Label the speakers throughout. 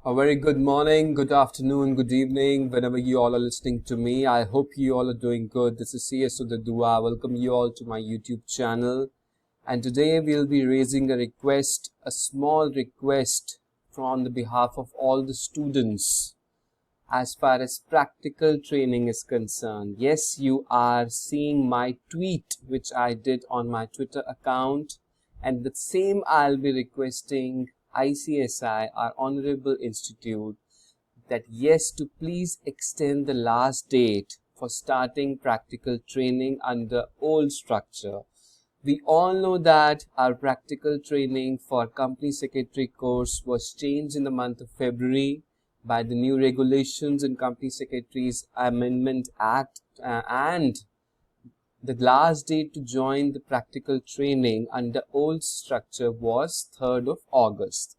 Speaker 1: A very good morning, good afternoon, good evening, whenever you all are listening to me. I hope you all are doing good. This is CS of the Dua. Welcome you all to my YouTube channel. And today we'll be raising a request, a small request on the behalf of all the students as far as practical training is concerned. Yes, you are seeing my tweet which I did on my Twitter account, and the same I'll be requesting ICSI, our Honorable Institute, that yes, to please extend the last date for starting practical training under old structure. We all know that our practical training for company secretary course was changed in the month of February by the new regulations in Company Secretaries Amendment Act, and the last date to join the practical training under old structure was 3rd of August.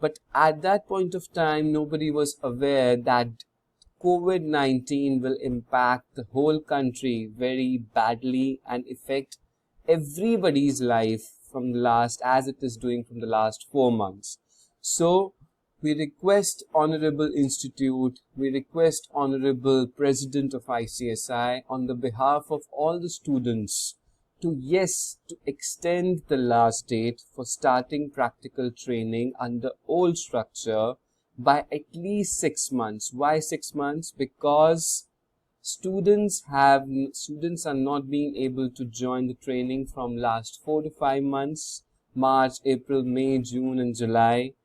Speaker 1: But at that point of time, nobody was aware that COVID-19 will impact the whole country very badly and affect everybody's life from the last, as it is doing from the last 4 months. So we request Honorable Institute, we request Honorable President of ICSI on the behalf of all the students to extend the last date for starting practical training under old structure by at least 6 months. Why 6 months? Because students are not being able to join the training from last 4 to 5 months, March, April, May, June and July.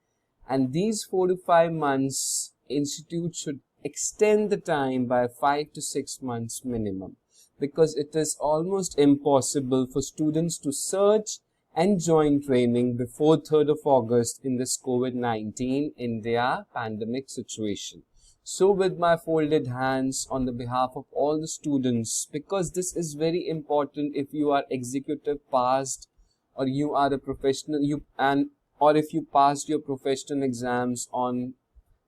Speaker 1: And these 4 to 5 months, Institute should extend the time by 5 to 6 months minimum, because it is almost impossible for students to search and join training before 3rd of August in this COVID-19 India pandemic situation. So with my folded hands on the behalf of all the students, because this is very important if you are executive passed or you are a professional, or if you passed your professional exams on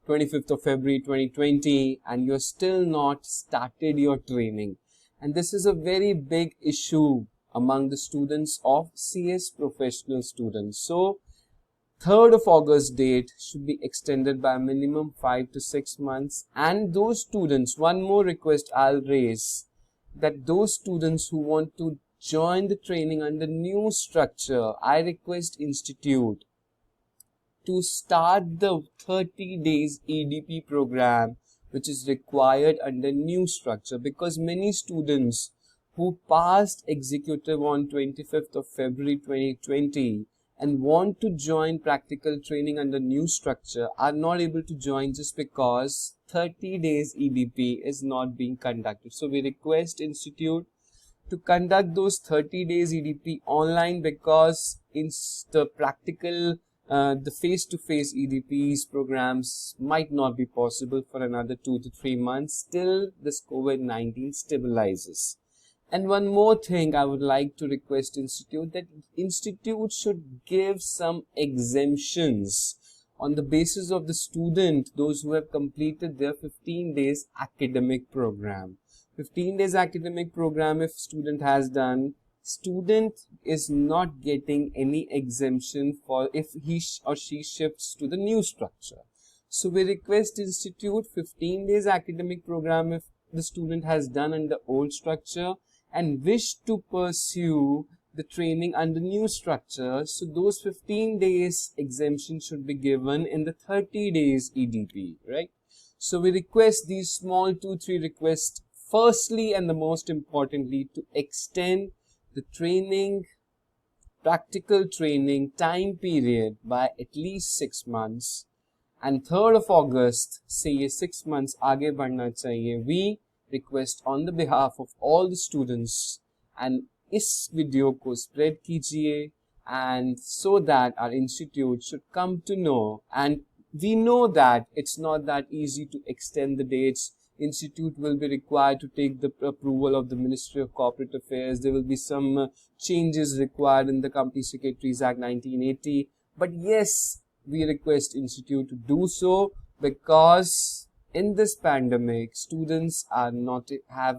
Speaker 1: 25th of February 2020 and you're still not started your training. And this is a very big issue among the students of CS professional students. So 3rd of August date should be extended by a minimum 5 to 6 months. And those students, one more request I'll raise, that those students who want to join the training under new structure, I request Institute to start the 30 days EDP program which is required under new structure, because many students who passed executive on 25th of February 2020 and want to join practical training under new structure are not able to join just because 30 days EDP is not being conducted. So we request Institute to conduct those 30 days EDP online, because in the practical the face-to-face EDPs programs might not be possible for another 2 to 3 months till this COVID-19 stabilizes. And one more thing I would like to request Institute, that Institute should give some exemptions on the basis of the student, those who have completed their 15 days academic program. 15 days academic program if student has done, student is not getting any exemption for if he or she shifts to the new structure. So we request Institute 15 days academic program if the student has done under old structure and wish to pursue the training under new structure. So those 15 days exemption should be given in the 30 days EDP, right? So we request these small 2-3 requests. Firstly, and the most importantly, to extend the training, practical training time period by at least 6 months. And 3rd of August से ये 6 months आगे बढ़ना चाहिए. We request on the behalf of all the students, and इस video को spread कीजिए, and so that our institute should come to know. And we know that it's not that easy to extend the dates. Institute will be required to take the approval of the Ministry of Corporate Affairs. There will be some changes required in the Company Secretaries Act 1980. But yes, we request Institute to do so, because in this pandemic, students have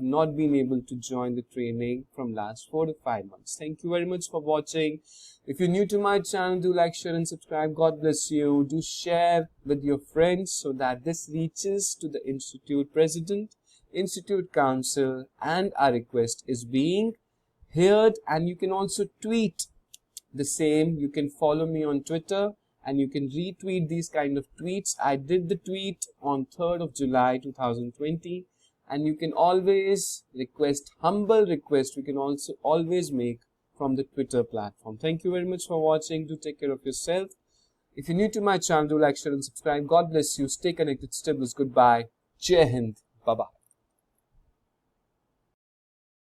Speaker 1: not been able to join the training from last 4 to 5 months. Thank you very much for watching. If you're new to my channel, do like, share and subscribe. God bless you. Do share with your friends so that this reaches to the institute president, institute council, and our request is being heard. And you can also tweet the same. You can follow me on Twitter and you can retweet these kind of tweets. I did the tweet on 3rd of July 2020, and you can always request, humble request, we can also always make from the Twitter platform. Thank you very much for watching. Do take care of yourself. If you're new to my channel, do like, share and subscribe. God bless you. Stay connected. Syllabus. Goodbye. Jai Hind. Bye-bye.